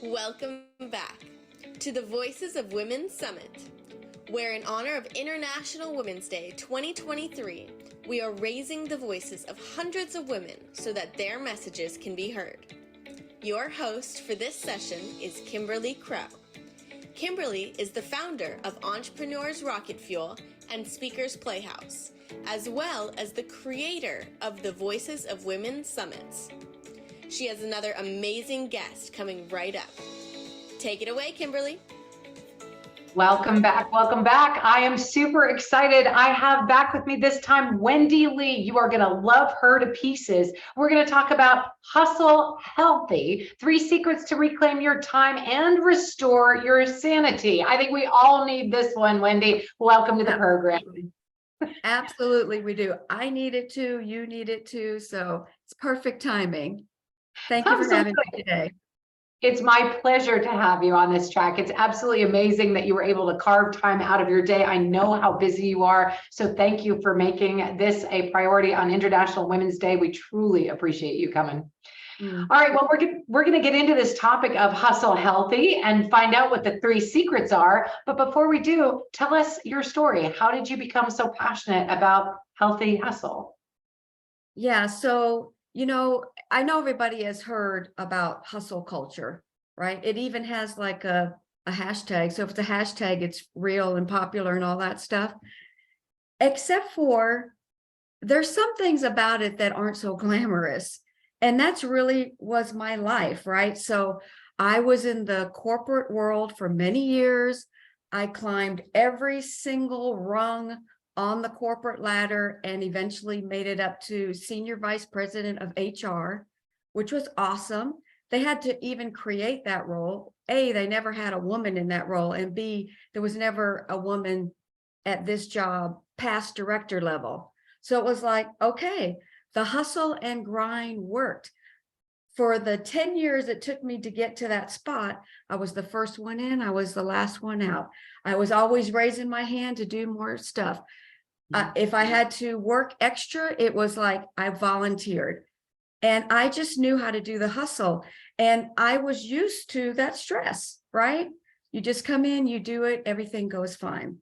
Welcome back to the Voices of Women Summit, where in honor of International Women's Day 2023, we are raising the voices of hundreds of women so that their messages can be heard. Your host for this session is Kimberly Crow. Kimberly is the founder of Entrepreneurs Rocket Fuel and Speakers Playhouse, as well as the creator of the Voices of Women Summits. She has another amazing guest coming right up. Take it away, Kimberly. Welcome back. Welcome back. I am super excited. I have back with me this time, Wendy Lee. You are going to love her to pieces. We're going to talk about hustle healthy, 3 secrets to reclaim your time and restore your sanity. I think we all need this one, Wendy. Welcome to the program. Absolutely, we do. I need it too. You need it too. So it's perfect timing. Thank you for having me today. It's my pleasure to have you on this track. It's absolutely amazing that you were able to carve time out of your day. I know how busy you are. So thank you for making this a priority on International Women's Day. We truly appreciate you coming. All right, well, we're going to get into this topic of hustle healthy and find out what the 3 secrets are. But before we do, tell us your story. How did you become so passionate about healthy hustle? Yeah, so, I know everybody has heard about hustle culture, right? It even has like a hashtag. So if it's a hashtag, it's real and popular and all that stuff. Except for there's some things about it that aren't so glamorous. And that's really was my life, right? So I was in the corporate world for many years. I climbed every single rung on the corporate ladder and eventually made it up to senior vice president of HR, which was awesome. They had to even create that role. A, they never had a woman in that role. And B, there was never a woman at this job past director level. So it was like, okay, the hustle and grind worked. For the 10 years it took me to get to that spot, I was the first one in, I was the last one out. I was always raising my hand to do more stuff. If I had to work extra, it was like I volunteered. And I just knew how to do the hustle. And I was used to that stress, right? You just come in, you do it, everything goes fine.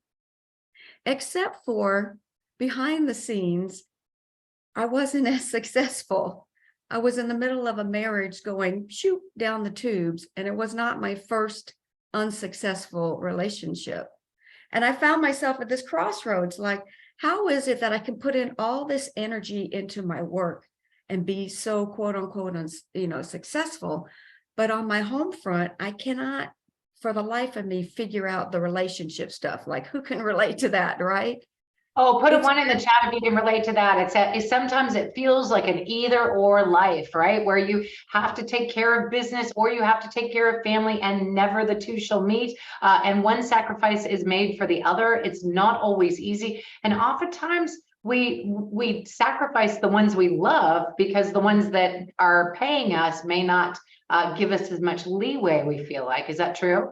Except for behind the scenes, I wasn't as successful. I was in the middle of a marriage going shoot down the tubes, and it was not my first unsuccessful relationship. And I found myself at this crossroads, like, how is it that I can put in all this energy into my work and be so quote unquote, successful, but on my home front, I cannot for the life of me figure out the relationship stuff. Like, who can relate to that, right? Oh, put a 1 in the chat if you can relate to that. It's sometimes it feels like an either or life, right? Where you have to take care of business or you have to take care of family, and never the 2 shall meet. And one sacrifice is made for the other. It's not always easy. And oftentimes we sacrifice the ones we love because the ones that are paying us may not give us as much leeway, we feel like. Is that true?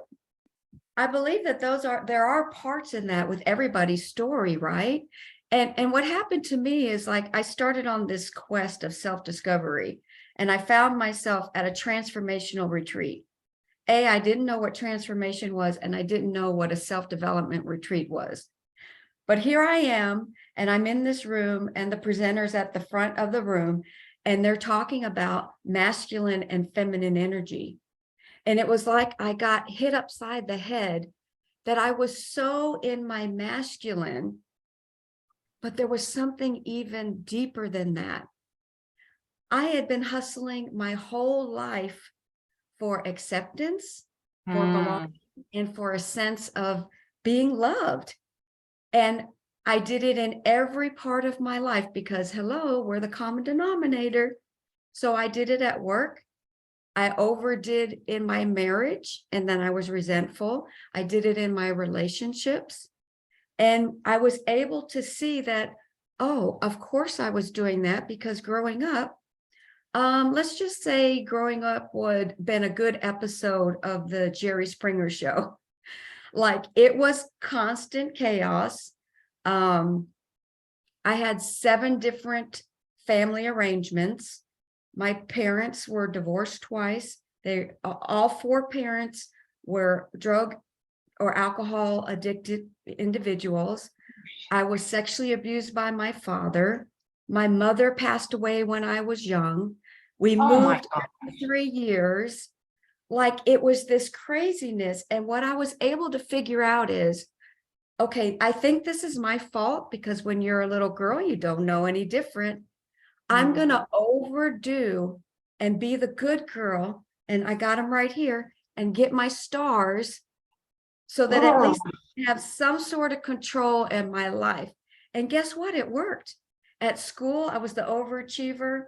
I believe that there are parts in that with everybody's story, right? And what happened to me is, like, I started on this quest of self-discovery, and I found myself at a transformational retreat. I didn't know what transformation was, and I didn't know what a self-development retreat was. But here I am, and I'm in this room, and the presenter's at the front of the room, and they're talking about masculine and feminine energy. And it was like I got hit upside the head that I was so in my masculine, but there was something even deeper than that. I had been hustling my whole life for acceptance, for belonging, and for a sense of being loved. And I did it in every part of my life because, hello, we're the common denominator. So I did it at work. I overdid in my marriage, and then I was resentful. I did it in my relationships. And I was able to see that, oh, of course I was doing that because growing up, let's just say growing up would been a good episode of the Jerry Springer show. Like, it was constant chaos. I had 7 different family arrangements. My parents were divorced twice. All four parents were drug or alcohol addicted individuals. I was sexually abused by my father. My mother passed away when I was young. We Oh my moved God. every 3 years. Like, it was this craziness. And what I was able to figure out is, okay, I think this is my fault, because when you're a little girl, you don't know any different. I'm going to overdo and be the good girl. And I got them right here, and get my stars so that at Oh, least I have some sort of control in my life. And guess what? It worked. At school, I was the overachiever.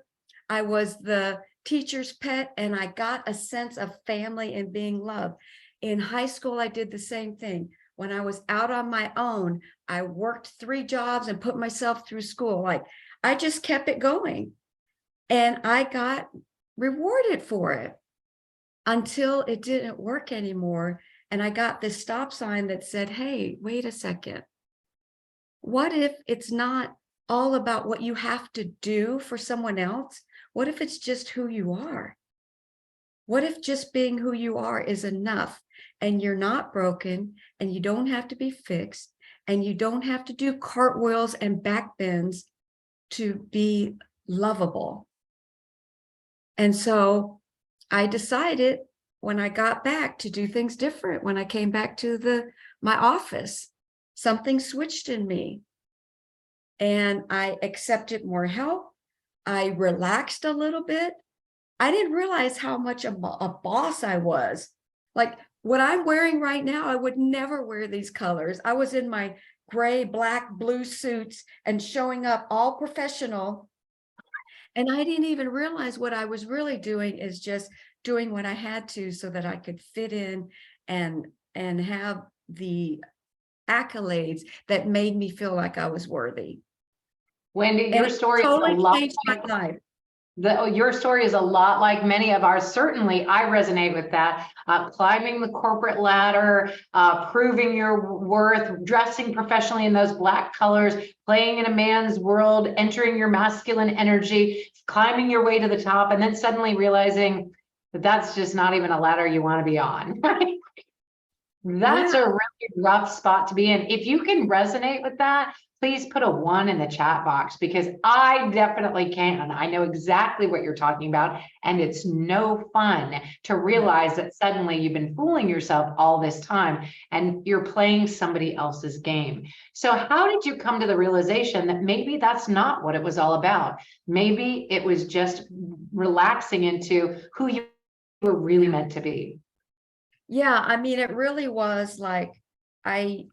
I was the teacher's pet, and I got a sense of family and being loved. In high school, I did the same thing. When I was out on my own, I worked 3 jobs and put myself through school. Like, I just kept it going, and I got rewarded for it until it didn't work anymore. And I got this stop sign that said, hey, wait a second. What if it's not all about what you have to do for someone else? What if it's just who you are? What if just being who you are is enough, and you're not broken, and you don't have to be fixed, and you don't have to do cartwheels and back bends to be lovable? And so I decided when I got back to do things different. When I came back to my office, something switched in me, and I accepted more help. I relaxed a little bit. I didn't realize how much a boss I was. Like, what I'm wearing right now, I would never wear these colors. I was in my gray, black, blue suits and showing up all professional. And I didn't even realize what I was really doing is just doing what I had to so that I could fit in and have the accolades that made me feel like I was worthy. Wendy, And your it story is a totally lot changed my like life. your story is a lot like many of ours. Certainly, I resonate with that. Climbing the corporate ladder, proving your worth, dressing professionally in those black colors, playing in a man's world, entering your masculine energy, climbing your way to the top, and then suddenly realizing that that's just not even a ladder you want to be on. Right? That's Yeah. a really rough spot to be in. If you can resonate with that, please put a 1 in the chat box, because I definitely can. I know exactly what you're talking about. And it's no fun to realize that suddenly you've been fooling yourself all this time and you're playing somebody else's game. So how did you come to the realization that maybe that's not what it was all about? Maybe it was just relaxing into who you were really meant to be. Yeah, I mean, it really was like I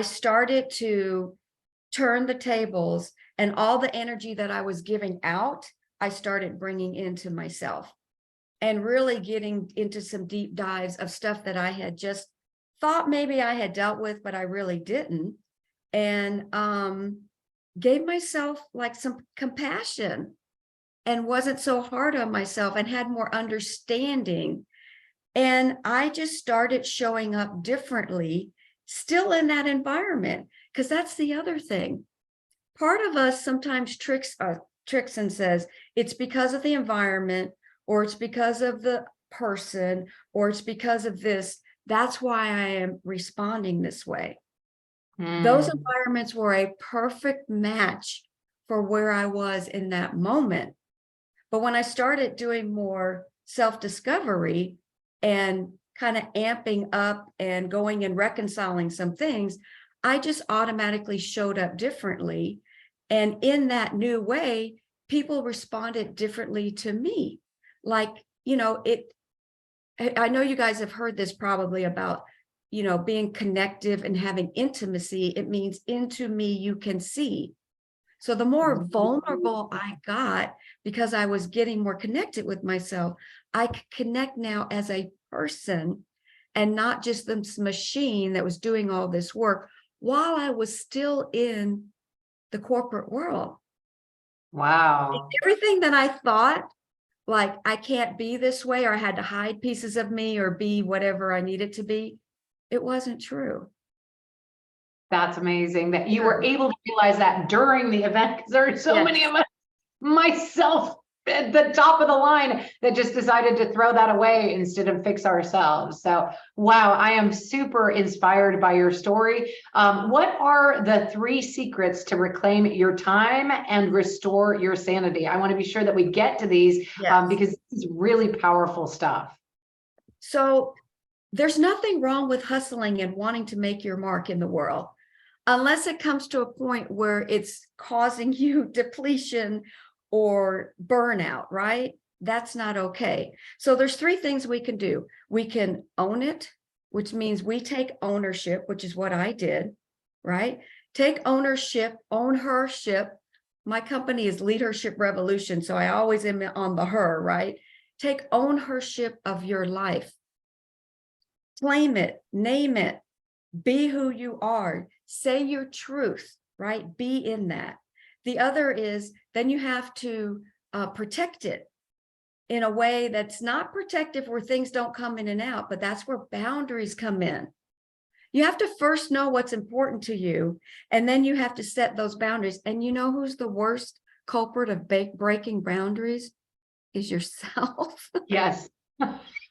started to turn the tables, and all the energy that I was giving out, I started bringing into myself, and really getting into some deep dives of stuff that I had just thought maybe I had dealt with, but I really didn't. And gave myself like some compassion, and wasn't so hard on myself, and had more understanding. And I just started showing up differently, still in that environment, because that's the other thing. Part of us sometimes tricks and says it's because of the environment, or it's because of the person, or it's because of this. That's why I am responding this way. Those environments were a perfect match for where I was in that moment. But when I started doing more self-discovery and kind of amping up and going and reconciling some things, I just automatically showed up differently. And in that new way, people responded differently to me. Like, I know you guys have heard this probably about, being connective and having intimacy. It means into me you can see. So the more vulnerable I got, because I was getting more connected with myself, I could connect now as a person, and not just this machine that was doing all this work while I was still in the corporate world. Wow. Everything that I thought, like I can't be this way, or I had to hide pieces of me or be whatever I needed to be, it wasn't true. That's amazing that you were able to realize that during the event, because there are so many of us, myself at the top of the line that just decided to throw that away instead of fix ourselves. So, wow, I am super inspired by your story. What are the 3 secrets to reclaim your time and restore your sanity? I want to be sure that we get to these because this is really powerful stuff. So there's nothing wrong with hustling and wanting to make your mark in the world, unless it comes to a point where it's causing you depletion or burnout, right? That's not okay. So there's 3 things we can do. We can own it, which means we take ownership, which is what I did, right? Take ownership, own her ship. My company is Leadership Revolution, so I always am on the her, right? Take ownership of your life. Claim it, name it, be who you are, say your truth, right? Be in that. The other is then you have to protect it in a way that's not protective where things don't come in and out, but that's where boundaries come in. You have to first know what's important to you, and then you have to set those boundaries. And you know who's the worst culprit of breaking boundaries? Is yourself. Yes.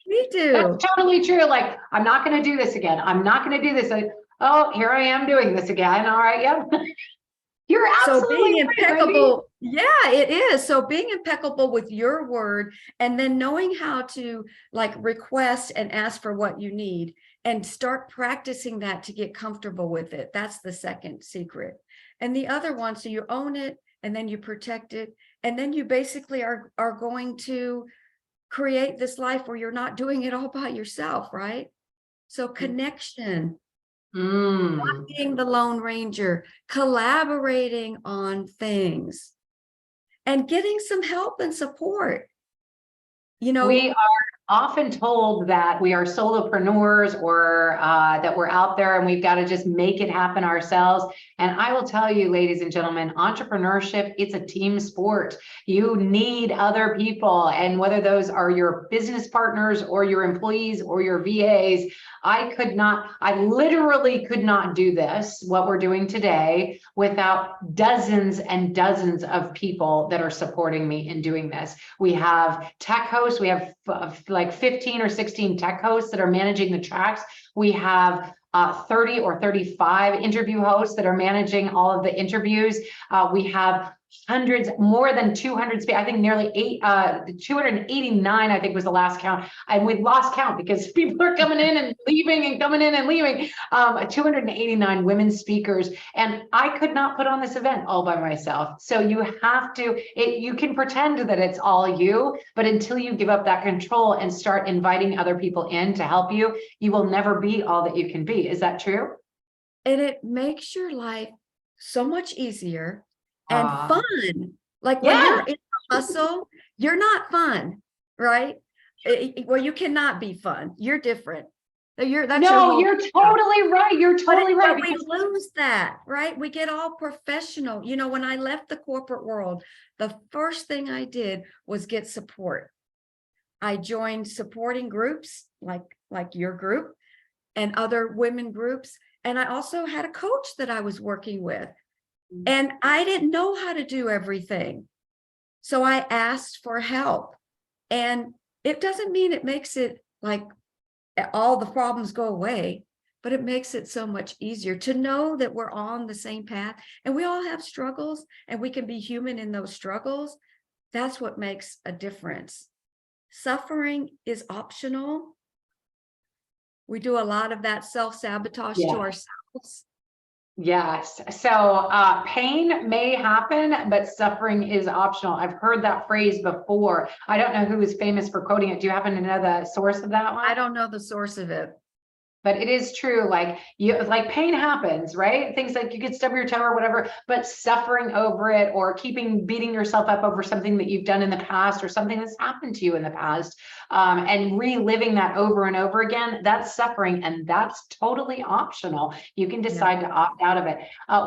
Me too. That's totally true. Like, I'm not going to do this again. I'm not going to do this. Like, oh, here I am doing this again. All right. Yep. You're absolutely so being right, impeccable. Yeah, it is. So being impeccable with your word, and then knowing how to like request and ask for what you need and start practicing that to get comfortable with it. That's the second secret. And the other one, so you own it and then you protect it. And then you basically are going to create this life where you're not doing it all by yourself, right? So connection. Not being the Lone Ranger, collaborating on things and getting some help and support. You know, we are often told that we are solopreneurs or that we're out there and we've got to just make it happen ourselves. And I will tell you, ladies and gentlemen, entrepreneurship, it's a team sport. You need other people. And whether those are your business partners or your employees or your VAs, I literally could not do this, what we're doing today, without dozens and dozens of people that are supporting me in doing this. We have tech hosts. We have like 15 or 16 tech hosts that are managing the tracks. We have 30 or 35 interview hosts that are managing all of the interviews. We have hundreds, more than 200, I think nearly 289, I think was the last count. And we lost count because people are coming in and leaving and coming in and leaving. 289 women speakers. And I could not put on this event all by myself. So you have to, you can pretend that it's all you, but until you give up that control and start inviting other people in to help you, you will never be all that you can be. Is that true? and it makes your life so much easier and fun. Like when you're in the hustle, you're not fun, right? Well, you cannot be fun. You're different. You're totally right. You're totally right. We lose that, right? We get all professional. You know, when I left the corporate world, the first thing I did was get support. I joined supporting groups like your group and other women groups. And I also had a coach that I was working with. And I didn't know how to do everything. So I asked for help. And it doesn't mean it makes it like all the problems go away, but it makes it so much easier to know that we're on the same path and we all have struggles and we can be human in those struggles. That's what makes a difference. Suffering is optional. We do a lot of that self-sabotage to ourselves. Yes. So pain may happen, but suffering is optional. I've heard that phrase before. I don't know who is famous for quoting it. Do you happen to know the source of that one? I don't know the source of it. But it is true, like pain happens, right? Things like you could stub your toe or whatever, but suffering over it or beating yourself up over something that you've done in the past or something that's happened to you in the past, and reliving that over and over again, that's suffering, and that's totally optional. You can decide to opt out of it.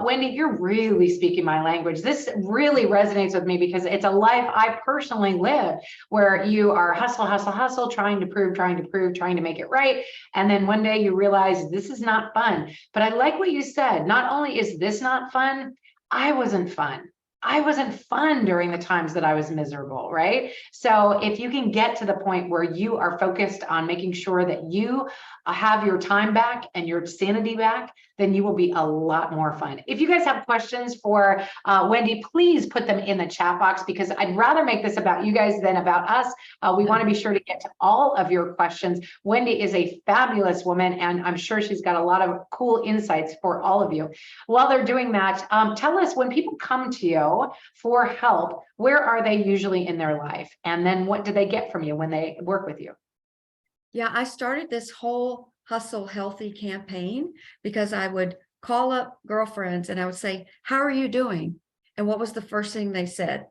Wendy, you're really speaking my language. This really resonates with me because it's a life I personally live where you are hustle, hustle, hustle, trying to prove, trying to make it right. And then one day you realize this is not fun. But I like what you said. Not only is this not fun, I wasn't fun. I wasn't fun during the times that I was miserable, right? So if you can get to the point where you are focused on making sure that you have your time back and your sanity back, then you will be a lot more fun. If you guys have questions for Wendy, please put them in the chat box, because I'd rather make this about you guys than about us. We want to be sure to get to all of your questions. Wendy is a fabulous woman, and I'm sure she's got a lot of cool insights for all of you. While they're doing that, tell us, when people come to you for help, where are they usually in their life? And then what do they get from you when they work with you? Yeah, I started this whole Hustle Healthy campaign because I would call up girlfriends and I would say, how are you doing? And what was the first thing they said?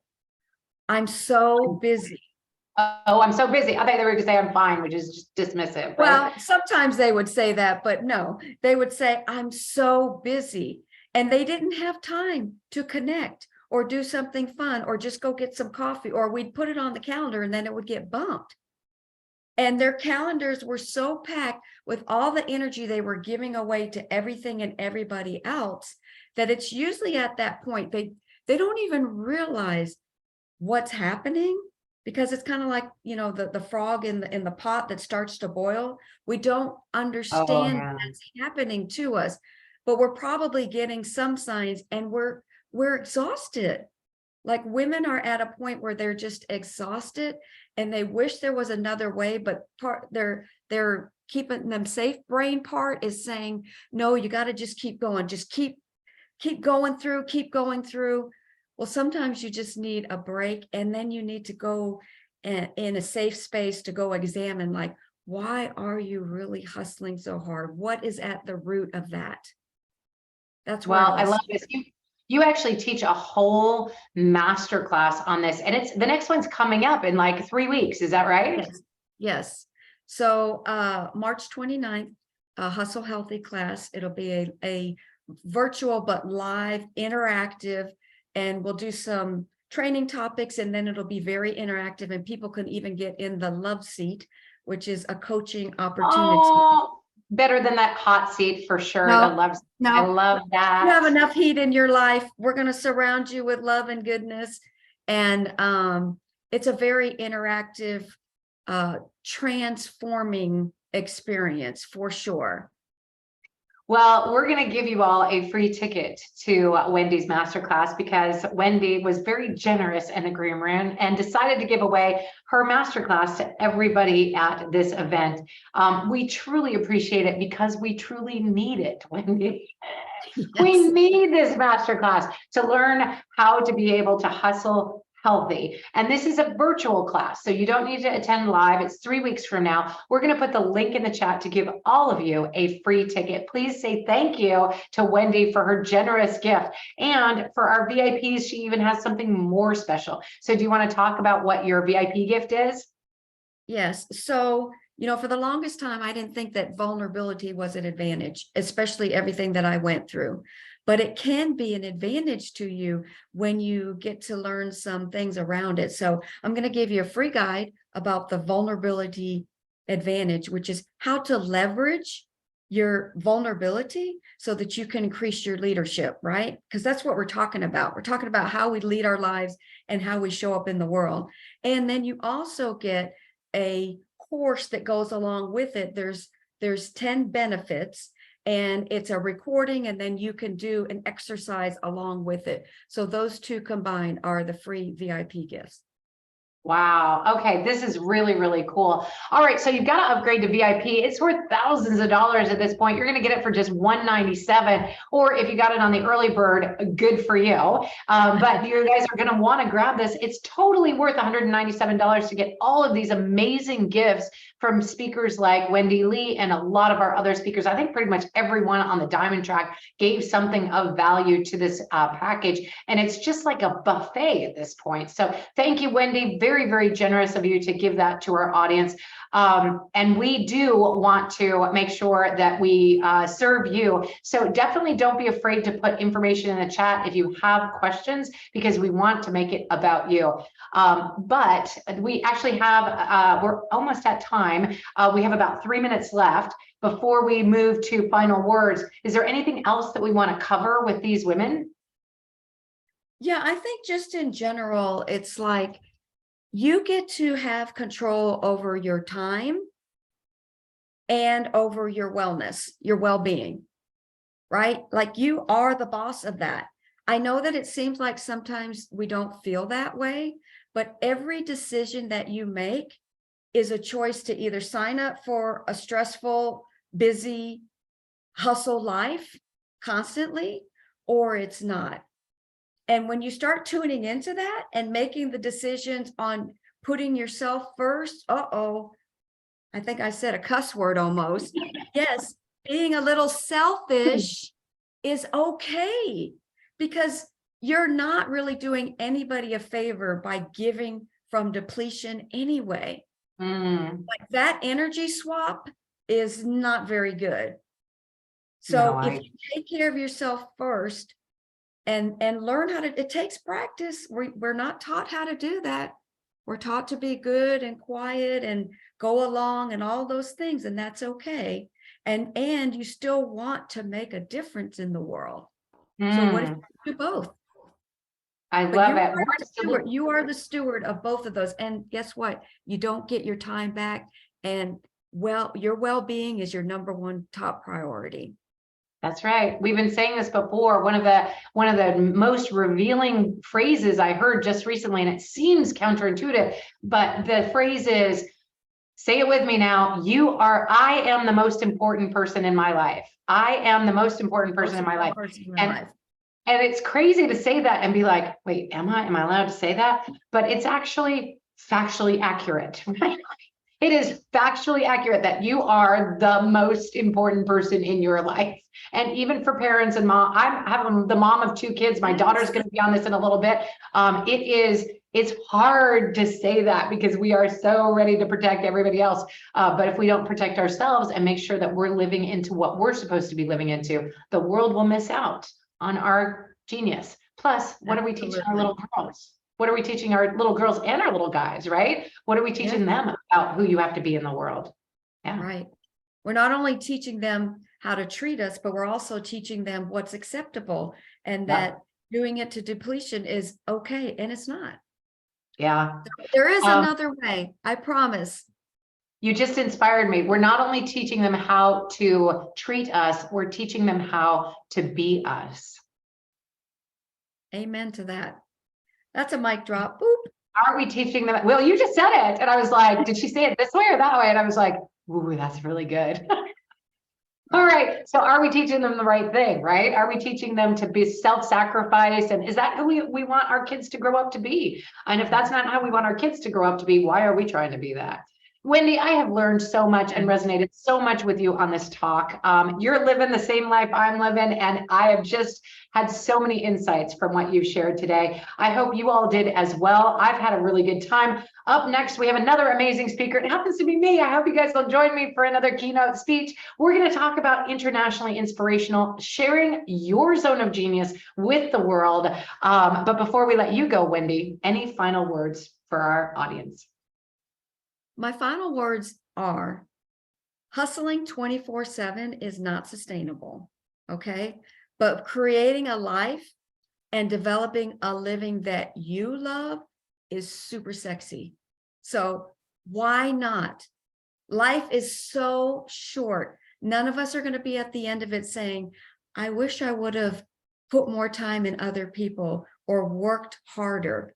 I'm so busy. Oh, I'm so busy. I thought they were going to say I'm fine, which is just dismissive, right? Well, sometimes they would say that, but no, they would say, I'm so busy. And they didn't have time to connect or do something fun or just go get some coffee, or we'd put it on the calendar and then it would get bumped. And their calendars were so packed with all the energy they were giving away to everything and everybody else that it's usually at that point they don't even realize what's happening, because it's kind of like, you know, the frog in the pot that starts to boil. We don't understand what's happening to us, but we're probably getting some signs, and we're exhausted. Like, women are at a point where they're just exhausted and they wish there was another way, but they're keeping them safe. Brain part is saying, no, you got to just keep going. Just keep going through, keep going through. Well, sometimes you just need a break, and then you need to go in a safe space to go examine, like, why are you really hustling so hard? What is at the root of that? That's where well, I love this. You actually teach a whole masterclass on this, and it's the next one's coming up in like 3 weeks. Is that right? Yes. Yes. So March 29th, Hustle Healthy class. It'll be a virtual but live, interactive, and we'll do some training topics, and then it'll be very interactive, and people can even get in the love seat, which is a coaching opportunity. Oh, better than that hot seat for sure. No, The love. no. I love that. You have enough heat in your life. We're going to surround you with love and goodness. And it's a very interactive, transforming experience for sure. Well, we're going to give you all a free ticket to Wendy's masterclass, because Wendy was very generous in the green room and decided to give away her masterclass to everybody at this event. We truly appreciate it, because we truly need it, Wendy. Yes. We need this masterclass to learn how to be able to hustle healthy. And this is a virtual class, so you don't need to attend live. It's 3 weeks from now. We're going to put the link in the chat to give all of you a free ticket. Please say thank you to Wendy for her generous gift. And for our VIPs, she even has something more special. So do you want to talk about what your VIP gift is? Yes. So, you know, for the longest time, I didn't think that vulnerability was an advantage, especially everything that I went through. But it can be an advantage to you when you get to learn some things around it. So I'm going to give you a free guide about the vulnerability advantage, which is how to leverage your vulnerability so that you can increase your leadership, right? Because that's what we're talking about. We're talking about how we lead our lives and how we show up in the world. And then you also get a course that goes along with it. There's 10 benefits, and it's a recording, and then you can do an exercise along with it. So those two combined are the free VIP gifts. Wow. Okay. This is really, really cool. All right. So you've got to upgrade to VIP. It's worth thousands of dollars at this point. You're going to get it for just $197. Or if you got it on the early bird, good for you. But you guys are going to want to grab this. It's totally worth $197 to get all of these amazing gifts from speakers like Wendy Lee and a lot of our other speakers. I think pretty much everyone on the Diamond Track gave something of value to this package. And it's just like a buffet at this point. So thank you, Wendy. Very, very generous of you to give that to our audience. And we do want to make sure that we serve you. So definitely don't be afraid to put information in the chat if you have questions, because we want to make it about you. But we actually have, we're almost at time. We have about 3 minutes left before we move to final words. Is there anything else that we want to cover with these women? Yeah, I think just in general, it's like you get to have control over your time and over your wellness, your well-being, right? Like you are the boss of that. I know that it seems like sometimes we don't feel that way, but every decision that you make is a choice to either sign up for a stressful, busy, hustle life constantly, or it's not. And when you start tuning into that and making the decisions on putting yourself first, I think I said a cuss word almost. Yes, being a little selfish is okay because you're not really doing anybody a favor by giving from depletion anyway. Like that energy swap is not very good. So if you take care of yourself first and learn how to, it takes practice. We're not taught how to do that. We're taught to be good and quiet and go along and all those things, and that's okay. And you still want to make a difference in the world. So what if you do both? I But love it. you are the steward of both of those. And guess what? You don't get your time back. And your well-being is your number one top priority. That's right. We've been saying this before. One of the most revealing phrases I heard just recently, and it seems counterintuitive, but the phrase is, say it with me now, I am the most important person in my life. I am the most important person in my life. And it's crazy to say that and be like, wait, am I allowed to say that? But it's actually factually accurate, right? It is factually accurate that you are the most important person in your life. And even for parents and mom, I'm the mom of 2 kids. My daughter's going to be on this in a little bit. It's hard to say that because we are so ready to protect everybody else. But if we don't protect ourselves and make sure that we're living into what we're supposed to be living into, the world will miss out on our genius. Plus, what are we teaching our little girls? What are we teaching our little girls and our little guys, right? What are we teaching them about who you have to be in the world? Yeah. Right. We're not only teaching them how to treat us, but we're also teaching them what's acceptable and that doing it to depletion is okay. And it's not. Yeah. There is another way. I promise. You just inspired me. We're not only teaching them how to treat us, we're teaching them how to be us. Amen to that. That's a mic drop. Boop. Aren't we teaching them? Well, you just said it. And I was like, did she say it this way or that way? And I was like, ooh, that's really good. All right. So are we teaching them the right thing, right? Are we teaching them to be self-sacrifice? And is that who we want our kids to grow up to be? And if that's not how we want our kids to grow up to be, why are we trying to be that? Wendy, I have learned so much and resonated so much with you on this talk. You're living the same life I'm living, and I have just had so many insights from what you've shared today. I hope you all did as well. I've had a really good time. Up next, we have another amazing speaker. It happens to be me. I hope you guys will join me for another keynote speech. We're going to talk about internationally inspirational, sharing your zone of genius with the world. But before we let you go, Wendy, any final words for our audience? My final words are hustling 24/7 is not sustainable. Okay. But creating a life and developing a living that you love is super sexy. So why not? Life is so short. None of us are going to be at the end of it saying, I wish I would have put more time in other people or worked harder.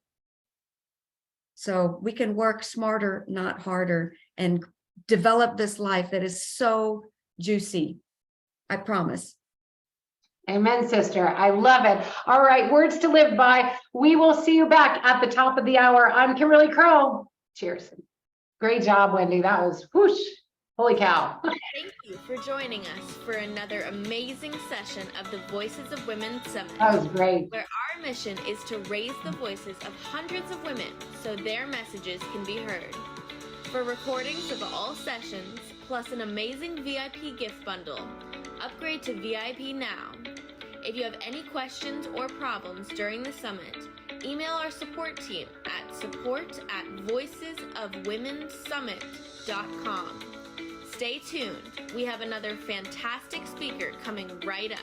So we can work smarter, not harder, and develop this life that is so juicy. I promise. Amen, sister. I love it. All right, words to live by. We will see you back at the top of the hour. I'm Kimberly Crow. Cheers. Great job, Wendy. That was whoosh. Holy cow. Thank you for joining us for another amazing session of the Voices of Women Summit. That was great. Where our mission is to raise the voices of hundreds of women so their messages can be heard. For recordings of all sessions, plus an amazing VIP gift bundle, upgrade to VIP now. If you have any questions or problems during the summit, email our support team at support@voicesofwomensummit.com. Stay tuned. We have another fantastic speaker coming right up.